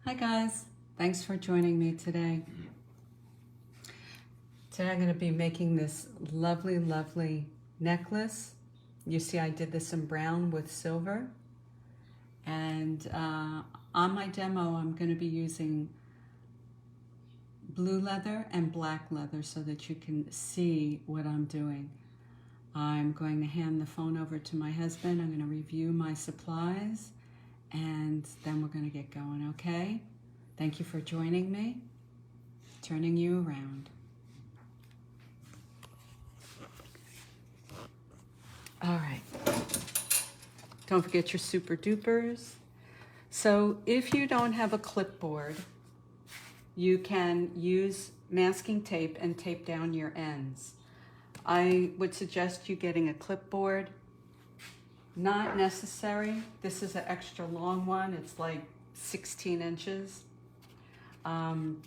Hi guys, thanks for joining me today. Today I'm going to be making this lovely necklace. You see I did this in brown with silver. And on my demo I'm going to be using blue leather and black leather so that you can see what I'm doing. I'm going to hand the phone over to my husband. I'm going to review my supplies and then we're going to get going, okay? Thank you for joining me. Turning you around. All right. Don't forget your super dupers. So if you don't have a clipboard, you can use masking tape and tape down your ends. I would suggest you getting a clipboard. Not necessary. This is an extra long one. It's like 16 inches. I'm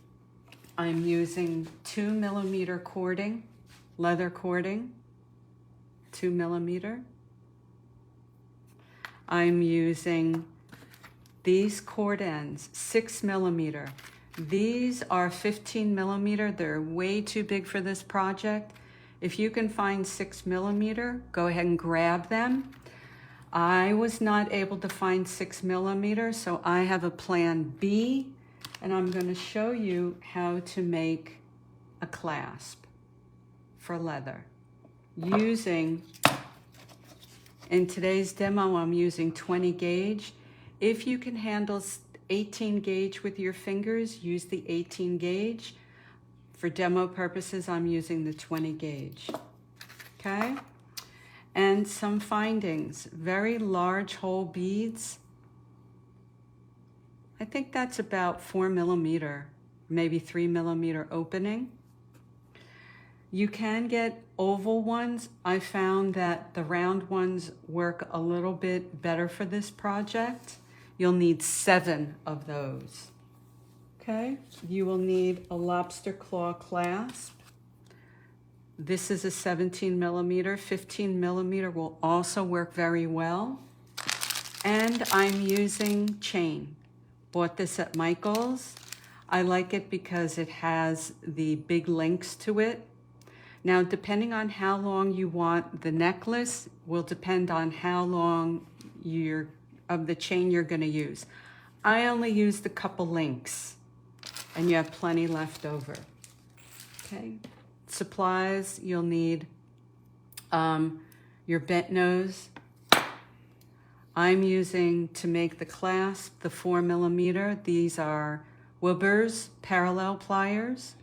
using 2mm cording, leather cording, 2mm. I'm using these cord ends, 6mm. These are 15mm. They're way too big for this project. If you can find 6mm, go ahead and grab them. I was not able to find 6mm, so I have a plan B, and I'm going to show you how to make a clasp for leather. In today's demo, I'm using 20 gauge. If you can handle 18 gauge with your fingers, use the 18 gauge. For demo purposes, I'm using the 20 gauge, okay? And some findings, very large hole beads. I think that's about 4mm, maybe 3mm opening. You can get oval ones. I found that the round ones work a little bit better for this project. You'll need 7 of those. Okay, you will need a lobster claw clasp. This is a 17mm, 15mm will also work very well. And I'm using chain. Bought this at Michael's. I like it because it has the big links to it. Now, depending on how long you want the necklace will depend on how long of the chain you're going to use. I only used a couple links, and you have plenty left over. Okay. Supplies, you'll need your bent nose. I'm using, to make the clasp, the 4mm. These are Wilbur's parallel pliers.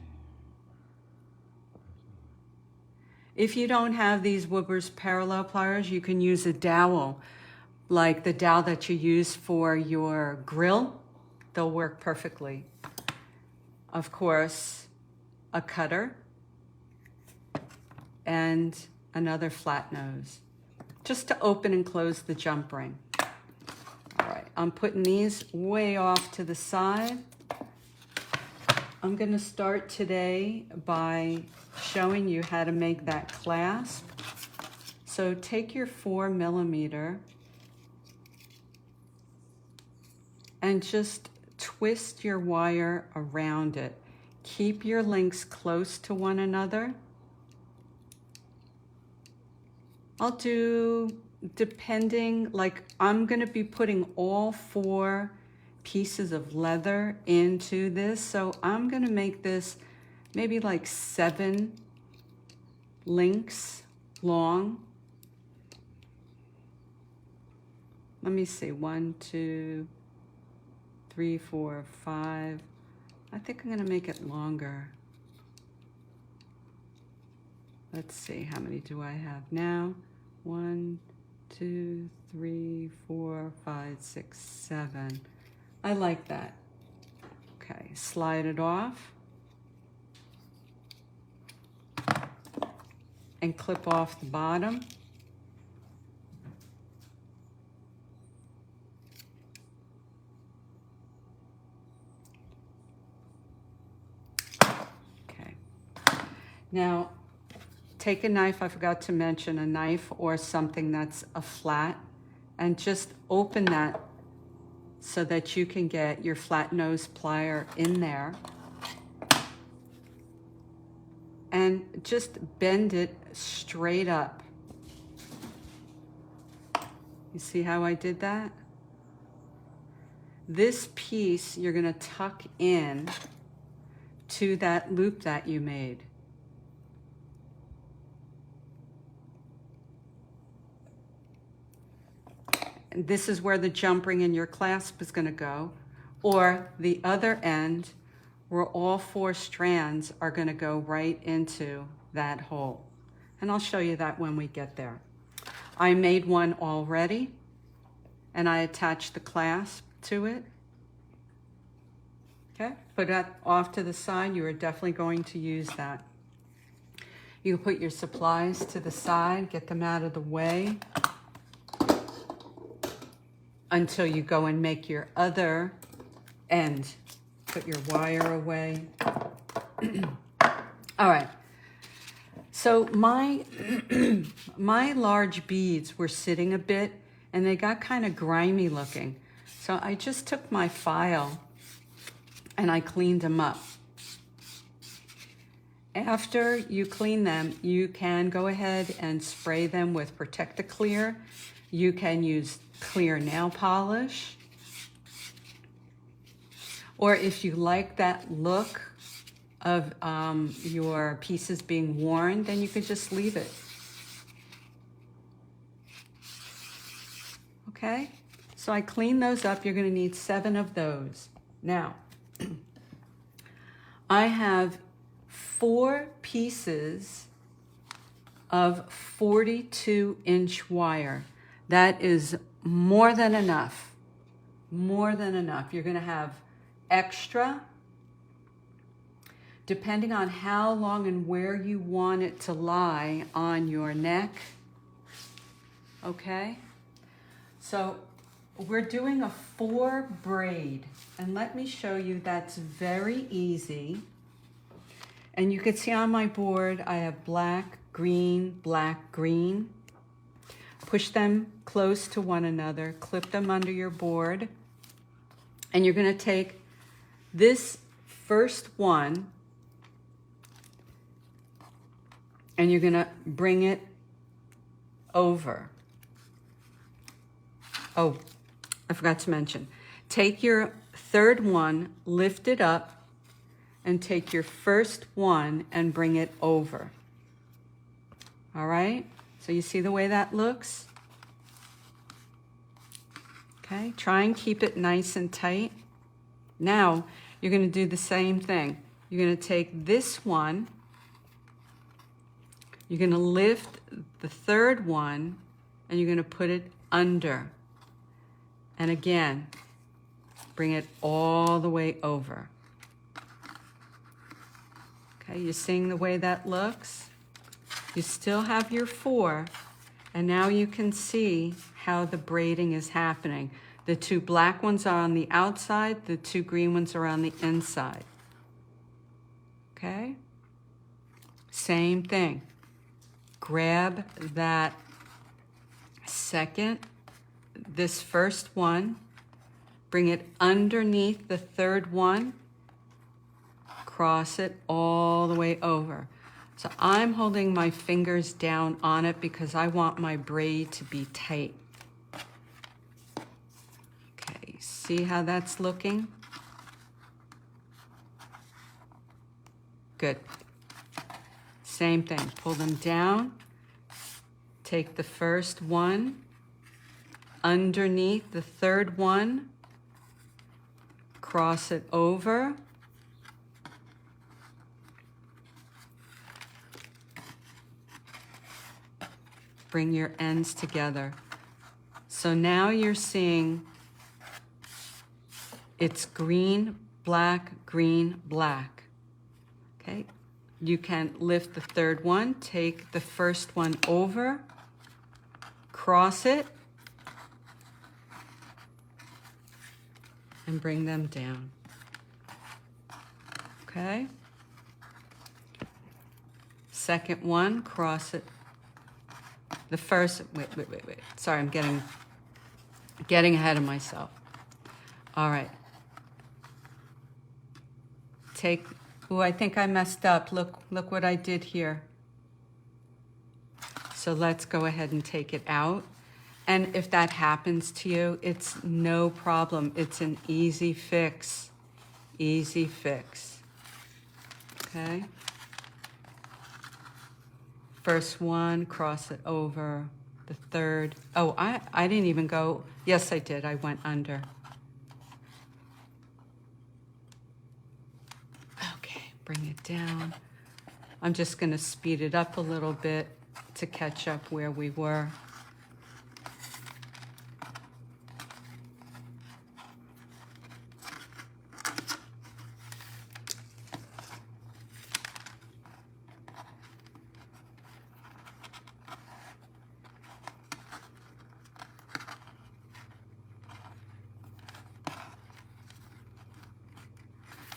If you don't have these Wilbur's parallel pliers, you can use a dowel, like the dowel that you use for your grill. They'll work perfectly. Of course, a cutter and another flat nose, just to open and close the jump ring. All right, I'm putting these way off to the side. I'm going to start today by showing you how to make that clasp. So take your 4mm and just twist your wire around it. Keep your links close to one another. I'll do, depending, like I'm going to be putting all 4 pieces of leather into this. So I'm going to make this maybe like 7 links long. Let me see, 1, 2, 3, 4, 5. I think I'm going to make it longer. Let's see, how many do I have now? 1, 2, 3, 4, 5, 6, 7. I like that. Okay, slide it off and clip off the bottom. Okay. Now, take a knife, I forgot to mention, a knife or something that's a flat, and just open that so that you can get your flat nose plier in there. And just bend it straight up. You see how I did that? This piece you're going to tuck in to that loop that you made. And this is where the jump ring in your clasp is going to go, or the other end where all 4 strands are going to go right into that hole. And I'll show you that when we get there. I made one already, and I attached the clasp to it. Okay, put that off to the side. You are definitely going to use that. You can put your supplies to the side, get them out of the way until you go and make your other end. Put your wire away. All right. So my my large beads were sitting a bit and they got kind of grimy looking. So I just took my file and I cleaned them up. After you clean them, you can go ahead and spray them with Protect-A-Clear. You can use clear nail polish. Or if you like that look of your pieces being worn, then you could just leave it. Okay, so I cleaned those up. You're going to need 7 of those. Now, I have 4 pieces of 42-inch wire. That is more than enough. More than enough. You're going to have extra, depending on how long and where you want it to lie on your neck. Okay? So we're doing a 4 braid, and let me show you. That's very easy. And you can see on my board, I have black, green, black, green. Push them close to one another, clip them under your board, and you're going to take this first one and you're going to bring it over. Oh, I forgot to mention. Take your third one, lift it up, and take your first one and bring it over. All right? So you see the way that looks? Okay, try and keep it nice and tight. Now, you're going to do the same thing. You're going to take this one, you're going to lift the third one, and you're going to put it under. And again, bring it all the way over. Okay, you're seeing the way that looks? You still have your 4, and now you can see how the braiding is happening. The 2 black ones are on the outside, the 2 green ones are on the inside. Okay? Same thing. Grab that this first one, bring it underneath the third one, cross it all the way over. So I'm holding my fingers down on it because I want my braid to be tight. Okay, see how that's looking? Good. Same thing, pull them down, take the first one, underneath the third one, cross it over, bring your ends together. So now you're seeing it's green, black, green, black. Okay, you can lift the third one, take the first one over, cross it, and bring them down. Okay? Second one, cross it. The first, wait. Sorry, I'm getting ahead of myself. All right. Take, oh, I think I messed up. Look what I did here. So let's go ahead and take it out. And if that happens to you, it's no problem. It's an easy fix. Easy fix. Okay? First one, cross it over. The third. Oh, I didn't even go. Yes, I did. I went under. Okay, bring it down. I'm just going to speed it up a little bit to catch up where we were.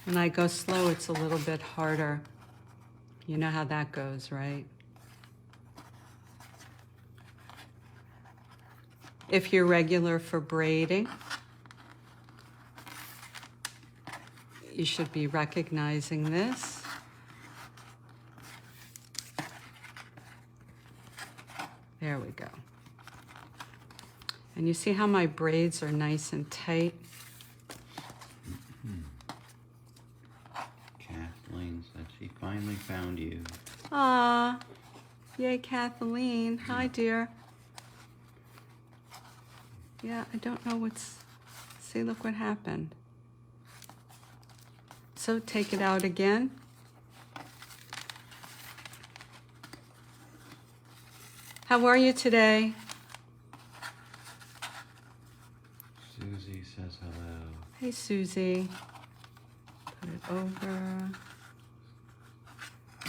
When I go slow, it's a little bit harder. You know how that goes, right? If you're regular for braiding, you should be recognizing this. There we go. And you see how my braids are nice and tight? Kathleen said she finally found you. Ah, yay, Kathleen. Hi, dear. Yeah, I don't know what's... See, look what happened. So take it out again. How are you today? Susie says hello. Hey, Susie. Put it over.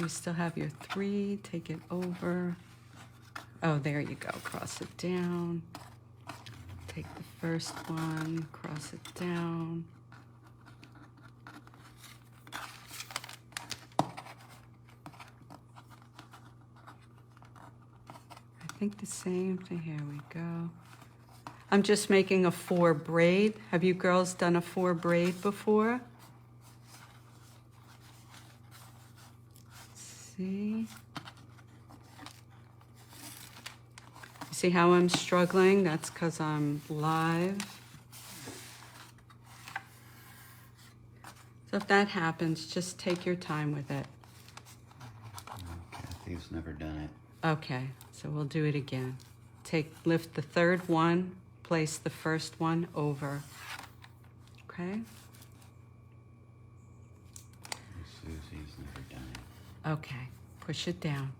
You still have your 3. Take it over. Oh, there you go. Cross it down. Take the first one. Cross it down. I think the same thing. Here we go. I'm just making a 4 braid. Have you girls done a 4 braid before? See? See how I'm struggling? That's because I'm live. So if that happens, just take your time with it. Kathy's never done it. Okay, so we'll do it again. Lift the third one, place the first one over. Okay? Susie's never done it. Okay, push it down.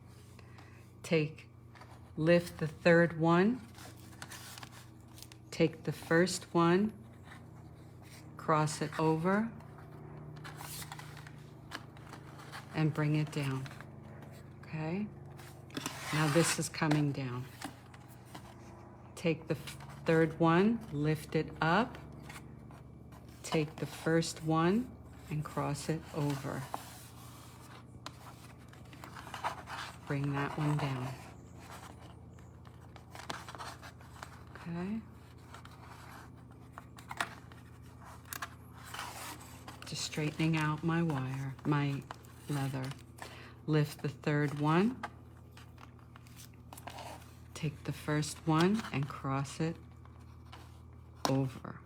Lift the third one, take the first one, cross it over, and bring it down. Okay? Now this is coming down. Take the third one, lift it up, take the first one, and cross it over. Bring that one down. Okay. Just straightening out my wire, my leather. Lift the third one. Take the first one and cross it over.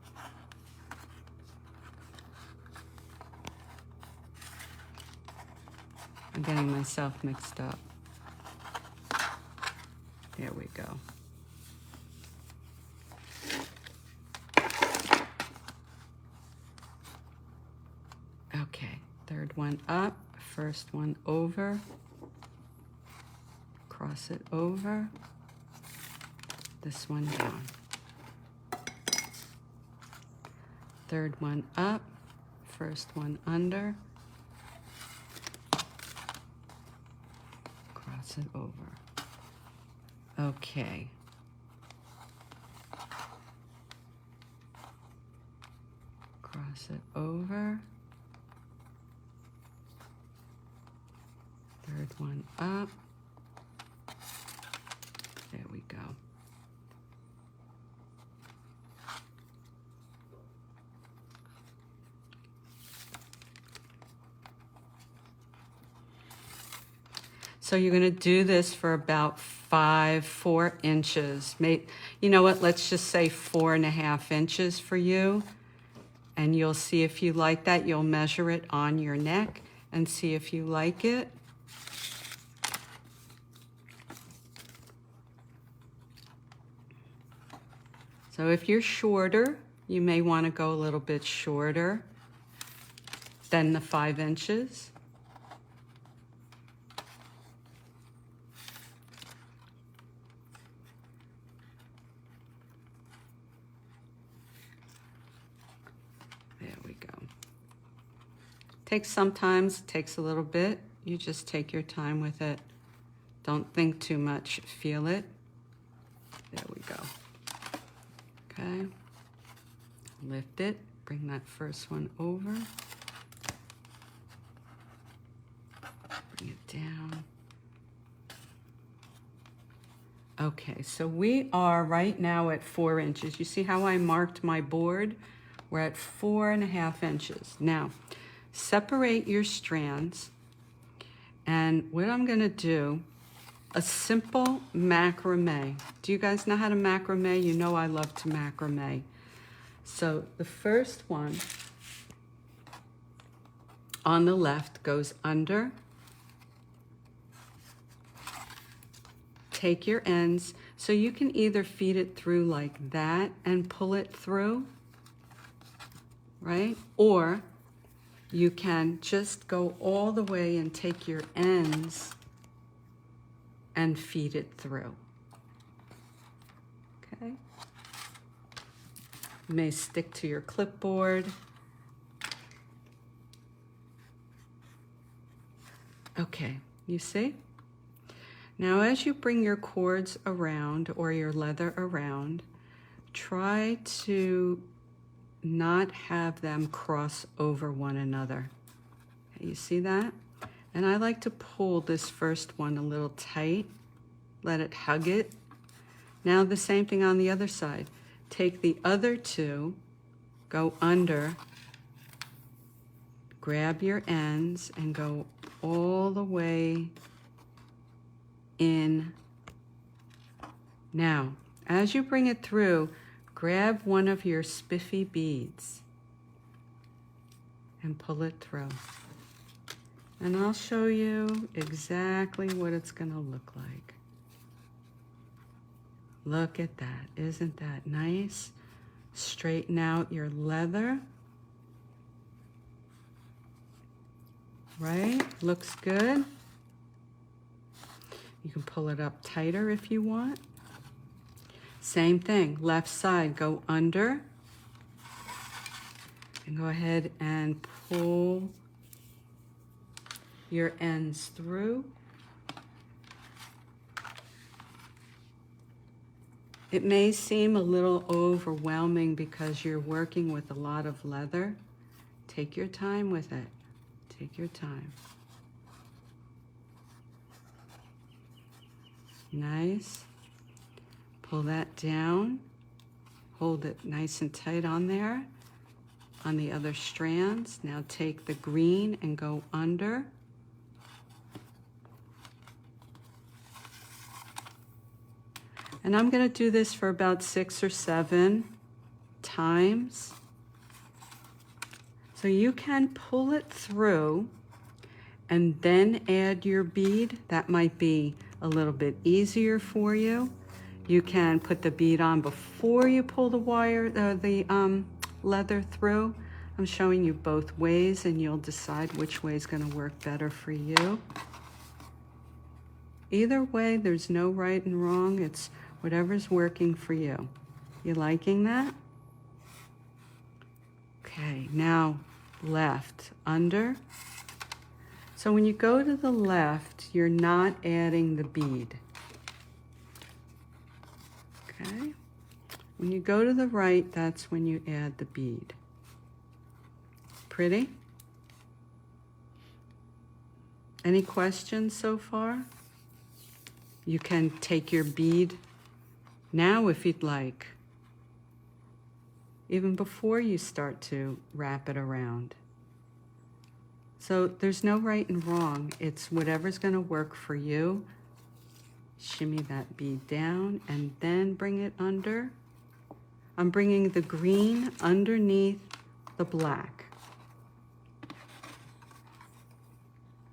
I'm getting myself mixed up. There we go. Okay, third one up, first one over, cross it over, this one down. Third one up, first one under, cross it over. Okay. Cross it over. Third one up. There we go. So you're going to do this for about 4 inches. You know what? Let's just say 4.5 inches for you. And you'll see if you like that. You'll measure it on your neck and see if you like it. So if you're shorter, you may want to go a little bit shorter than the 5 inches. There we go. Sometimes it takes a little bit. You just take your time with it. Don't think too much. Feel it. There we go. Okay. Lift it. Bring that first one over. Bring it down. Okay, so we are right now at 4 inches. You see how I marked my board? We're at 4.5 inches. Now, separate your strands. And what I'm gonna do, a simple macrame. Do you guys know how to macrame? You know I love to macrame. So the first one on the left goes under. Take your ends. So you can either feed it through like that and pull it through, right? Or you can just go all the way and take your ends and feed it through. Okay. You may stick to your clipboard. Okay, you see? Now as you bring your cords around or your leather around, try to not have them cross over one another. Okay, you see that? And I like to pull this first one a little tight, let it hug it. Now the same thing on the other side. Take the other two, go under, grab your ends and go all the way in. Now, as you bring it through, grab one of your spiffy beads and pull it through. And I'll show you exactly what it's going to look like. Look at that. Isn't that nice? Straighten out your leather. Right? Looks good. You can pull it up tighter if you want. Same thing. Left side, go under. And go ahead and pull your ends through. It may seem a little overwhelming because you're working with a lot of leather. Take your time with it. Take your time. Nice. Pull that down. Hold it nice and tight on there. On the other strands. Now take the green and go under. And I'm going to do this for about 6 or 7 times. So you can pull it through and then add your bead. That might be a little bit easier for you. You can put the bead on before you pull the wire, the leather through. I'm showing you both ways and you'll decide which way is going to work better for you. Either way, there's no right and wrong. It's whatever's working for you. You liking that? Okay, now left, under. So when you go to the left, you're not adding the bead. Okay? When you go to the right, that's when you add the bead. Pretty? Any questions so far? You can take your bead now if you'd like, even before you start to wrap it around. So there's no right and wrong. It's whatever's going to work for you. Shimmy that bead down and then bring it under. I'm bringing the green underneath the black.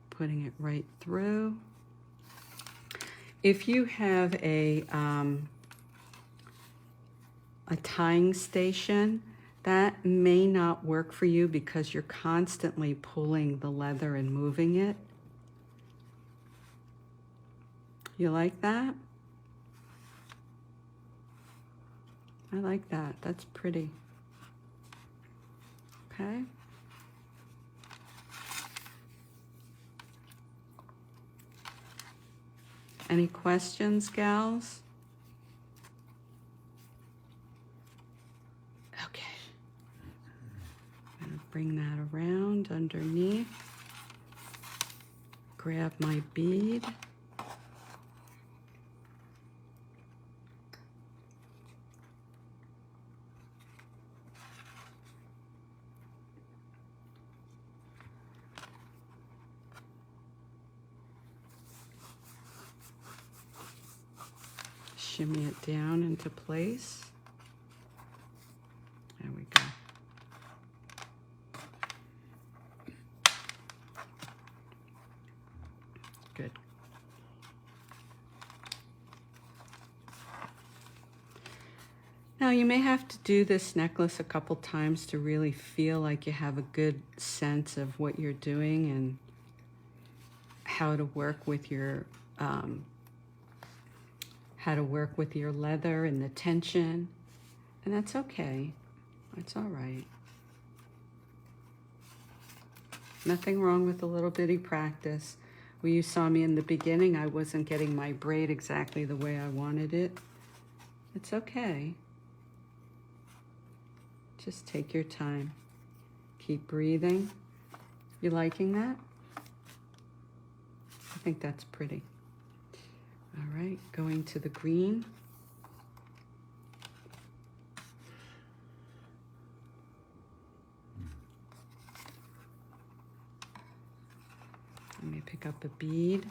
Putting it right through. If you have a tying station, that may not work for you because you're constantly pulling the leather and moving it. You like that? I like that. That's pretty. Okay. Any questions, gals? Okay. I'm going to bring that around underneath. Grab my bead. Shimmy it down into place. There we go. Good. Now you may have to do this necklace a couple times to really feel like you have a good sense of what you're doing and how to work with your leather and the tension, and that's okay. It's all right. Nothing wrong with a little bitty practice. When you saw me in the beginning, I wasn't getting my braid exactly the way I wanted it. It's okay. Just take your time. Keep breathing. You liking that? I think that's pretty. All right, going to the green. Let me pick up a bead.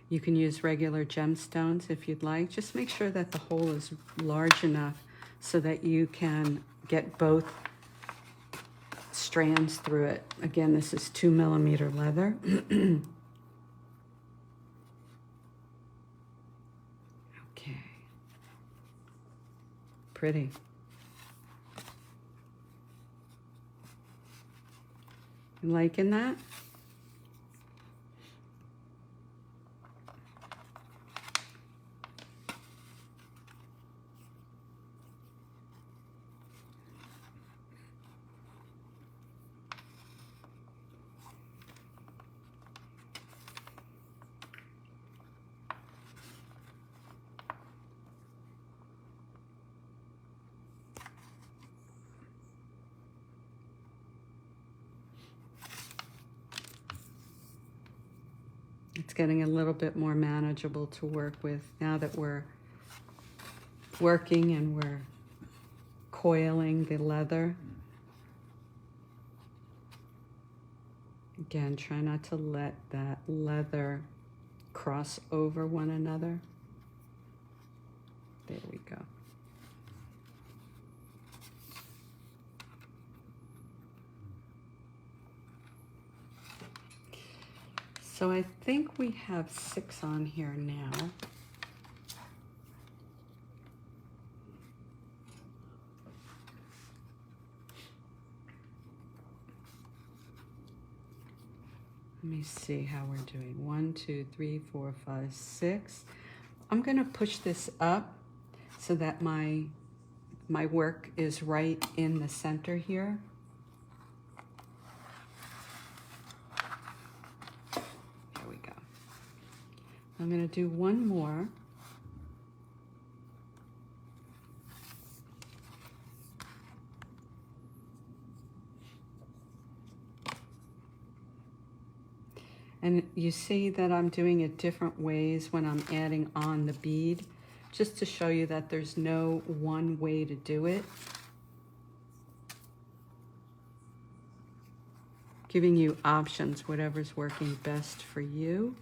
You can use regular gemstones if you'd like. Just make sure that the hole is large enough so that you can get both strands through it. Again, this is 2mm leather. Okay. Pretty. You liking that? It's getting a little bit more manageable to work with now that we're working and we're coiling the leather. Again, try not to let that leather cross over one another. There we go. So I think we have 6 on here now. Let me see how we're doing. 1, 2, 3, 4, 5, 6. I'm going to push this up so that my work is right in the center here. I'm going to do one more. And you see that I'm doing it different ways when I'm adding on the bead, just to show you that there's no one way to do it. giving you options, whatever's working best for you.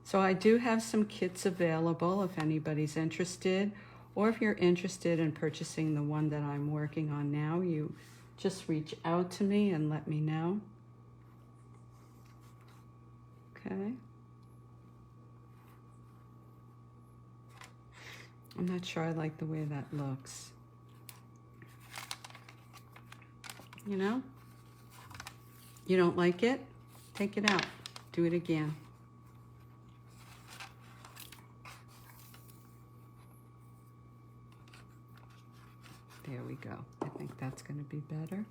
So I do have some kits available if anybody's interested, or if you're interested in purchasing the one that I'm working on now, you just reach out to me and let me know. Okay. I'm not sure I like the way that looks. You know? You don't like it? Take it out. Do it again. There we go. I think that's going to be better.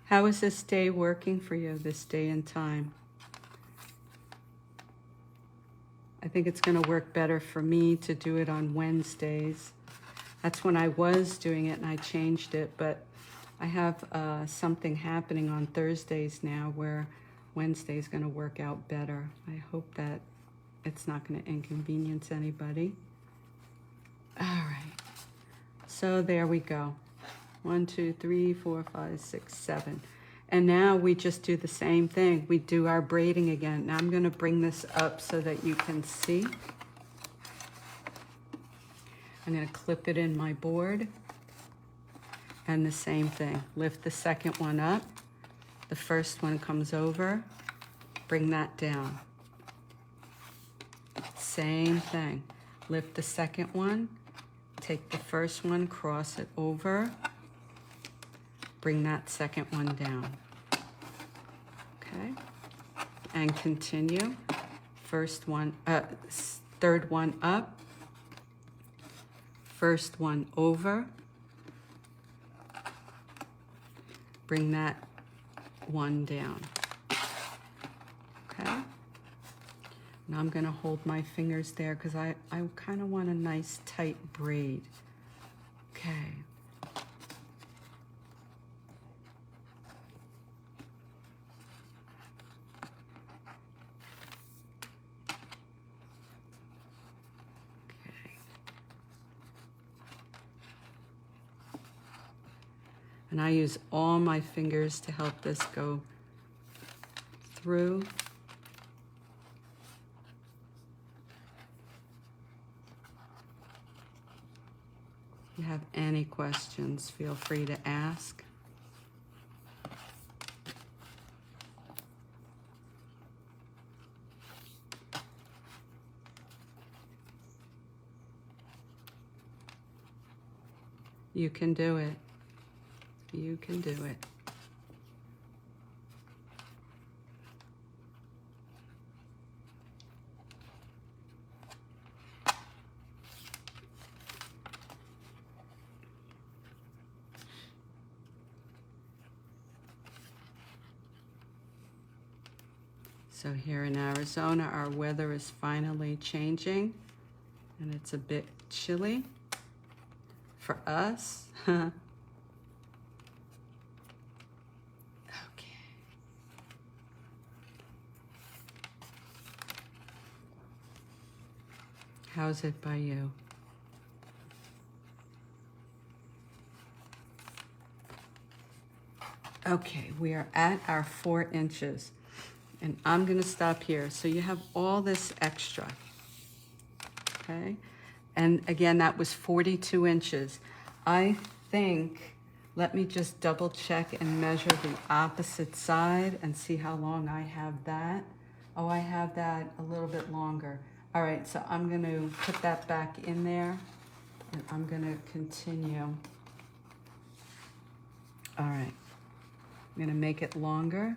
How is this day working for you, this day and time? I think it's going to work better for me to do it on Wednesdays. That's when I was doing it and I changed it, but I have something happening on Thursdays now where Wednesday is going to work out better. I hope that it's not going to inconvenience anybody. All right, so there we go. 1, 2, 3, 4, 5, 6, 7. And now we just do the same thing. We do our braiding again. Now I'm going to bring this up so that you can see. I'm going to clip it in my board. And the same thing. Lift the second one up. The first one comes over. Bring that down. Same thing. Lift the second one. Take the first one, cross it over. Bring that second one down. Okay? And continue. First one, third one up. First one over. Bring that one down. Okay? Now I'm going to hold my fingers there because I kind of want a nice tight braid. Okay. And I use all my fingers to help this go through. If you have any questions, feel free to ask. You can do it. You can do it. So here in Arizona, our weather is finally changing, and it's a bit chilly for us. Okay. How's it by you? Okay, we are at our 4 inches. And I'm going to stop here. So you have all this extra, okay? And again, that was 42 inches. I think, let me just double check and measure the opposite side and see how long I have that. Oh, I have that a little bit longer. All right, so I'm going to put that back in there and I'm going to continue. All right, I'm going to make it longer.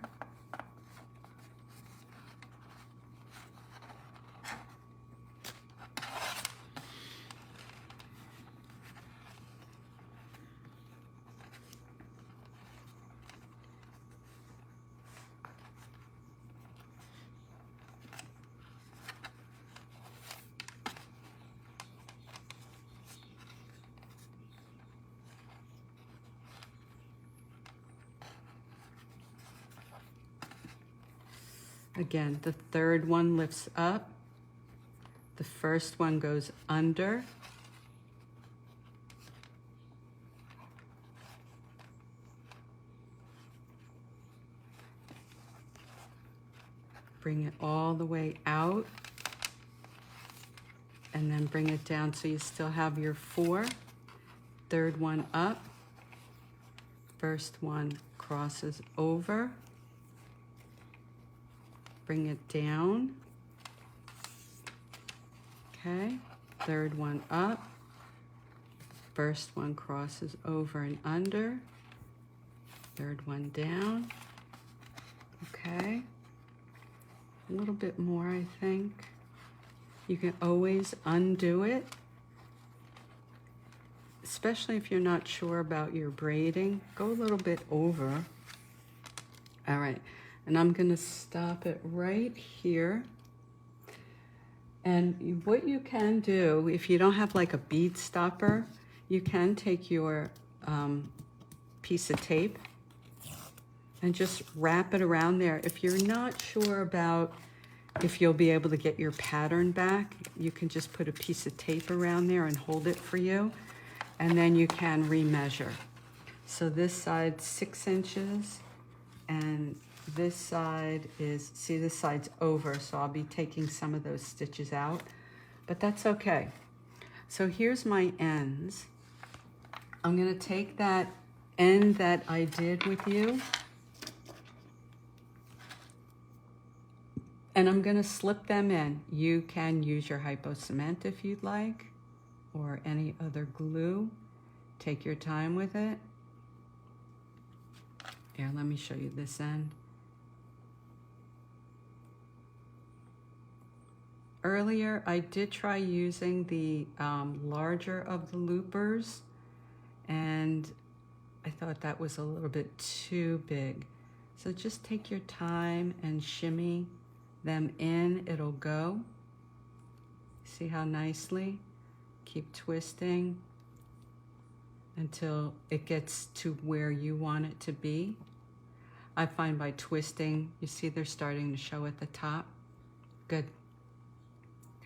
Again, the third one lifts up. The first one goes under. Bring it all the way out. And then bring it down so you still have your 4. Third one up. First one crosses over. Bring it down. Okay. Third one up. First one crosses over and under. Third one down. Okay. A little bit more, I think. You can always undo it, especially if you're not sure about your braiding. Go a little bit over. All right, and I'm gonna stop it right here. And what you can do, if you don't have like a bead stopper, you can take your piece of tape and just wrap it around there. If you're not sure about if you'll be able to get your pattern back, you can just put a piece of tape around there and hold it for you, and then you can remeasure. So this side's 6 inches, and this side is, see, this side's over, so I'll be taking some of those stitches out, but that's okay. So here's my ends. I'm gonna take that end that I did with you, and I'm gonna slip them in. You can use your hypo cement if you'd like, or any other glue. Take your time with it. Here, let me show you this end. Earlier, I did try using the larger of the loopers, and I thought that was a little bit too big. So just take your time and shimmy them in, it'll go. See how nicely? Keep twisting until it gets to where you want it to be. I find by twisting, you see they're starting to show at the top. Good,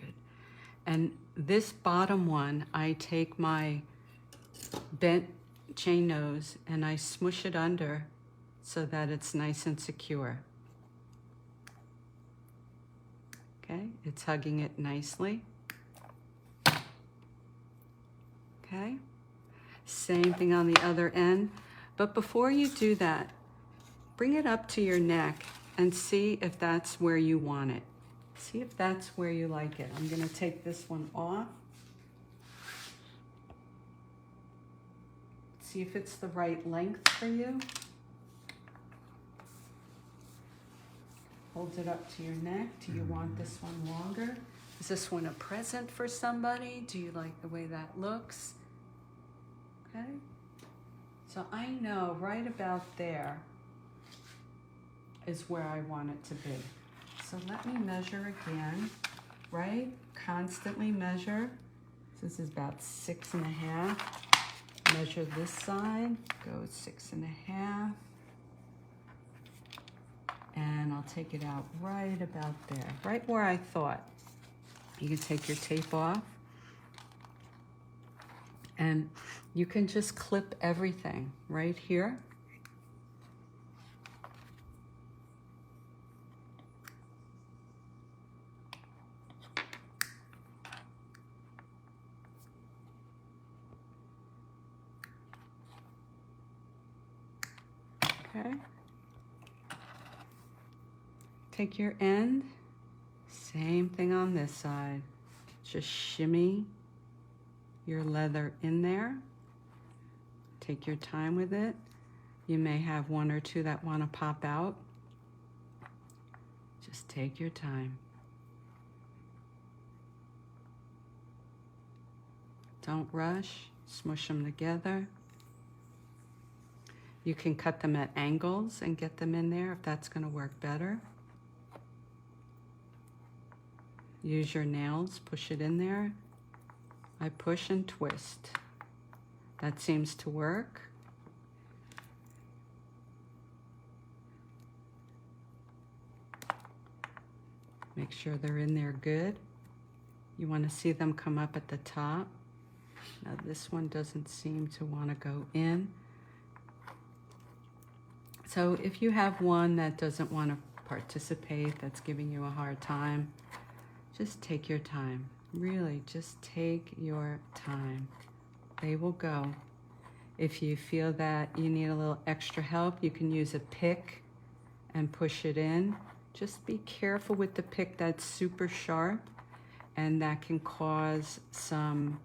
good. And this bottom one, I take my bent chain nose and I smush it under so that it's nice and secure. Okay, it's hugging it nicely. Okay, same thing on the other end. But before you do that, bring it up to your neck and see if that's where you want it. See if that's where you like it. I'm gonna take this one off. See if it's the right length for you. Hold it up to your neck. Do you want this one longer? Is this one a present for somebody? Do you like the way that looks? Okay. So I know right about there is where I want it to be. So let me measure again, right? Constantly measure. This is about 6.5. Measure this side, go 6.5. And I'll take it out right about there, right where I thought. You can take your tape off. And you can just clip everything right here. Okay. Take your end, same thing on this side. Just shimmy your leather in there. Take your time with it. You may have 1 or 2 that want to pop out. Just take your time. Don't rush, smush them together. You can cut them at angles and get them in there if that's going to work better. Use your nails, push it in there. I push and twist. That seems to work. Make sure they're in there good. You want to see them come up at the top. Now this one doesn't seem to want to go in. So if you have one that doesn't want to participate that's giving you a hard time, just take your time. Really, just take your time. They will go. If you feel that you need a little extra help, you can use a pick and push it in. Just be careful with the pick that's super sharp, and that can cause some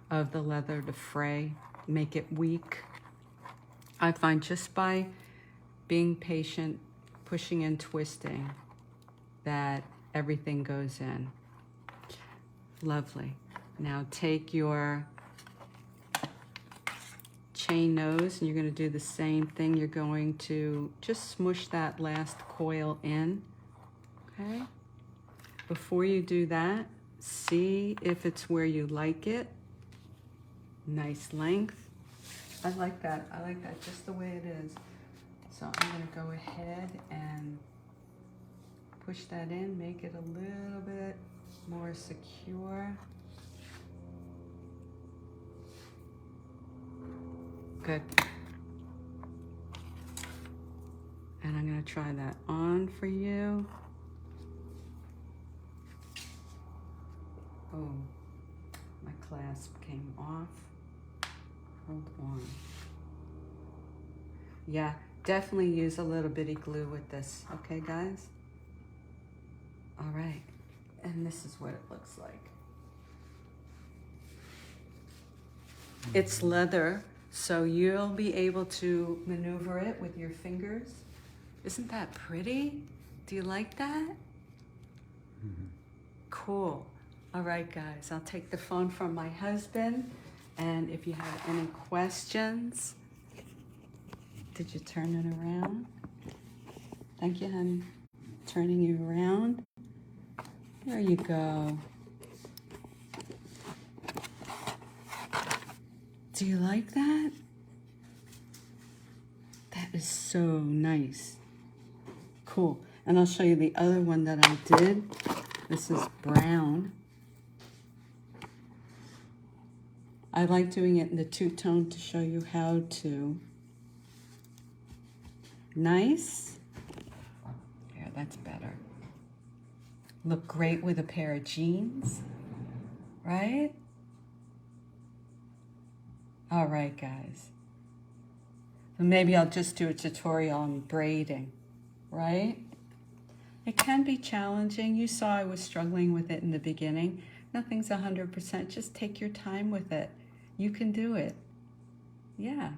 of the leather to fray, make it weak. I find just by being patient, pushing and twisting, that everything goes in. Lovely. Now take your chain nose and you're going to do the same thing. You're going to just smush that last coil in. Okay? Before you do that, see if it's where you like it. Nice length. I like that. I like that just the way it is. So I'm going to go ahead and push that in, make it a little bit more secure. Good. And I'm going to try that on for you. Oh, my clasp came off. Hold on. Yeah, definitely use a little bitty glue with this. Okay, guys? All right. And this is what it looks like. It's leather, so you'll be able to maneuver it with your fingers. Isn't that pretty? Do you like that? Mm-hmm. Cool. All right, guys, I'll take the phone from my husband, and if you have any questions, did you turn it around? Thank you, honey. Turning you around. There you go. Do you like that? That is so nice. Cool. And I'll show you the other one that I did. This is brown. I like doing it in the two-tone to show you how to. Nice. Yeah, that's better. Look great with a pair of jeans, right? All right, guys. So maybe I'll just do a tutorial on braiding, right? It can be challenging. You saw I was struggling with it in the beginning. Nothing's 100%. Just take your time with it. You can do it. Yeah,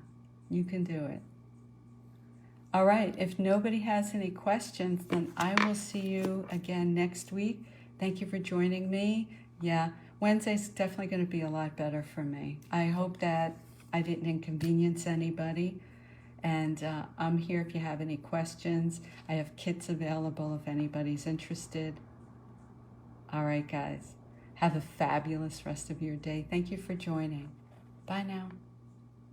you can do it. All right, if nobody has any questions, then I will see you again next week. Thank you for joining me. Yeah, Wednesday's definitely going to be a lot better for me. I hope that I didn't inconvenience anybody. And I'm here if you have any questions. I have kits available if anybody's interested. All right, guys. Have a fabulous rest of your day. Thank you for joining. Bye now.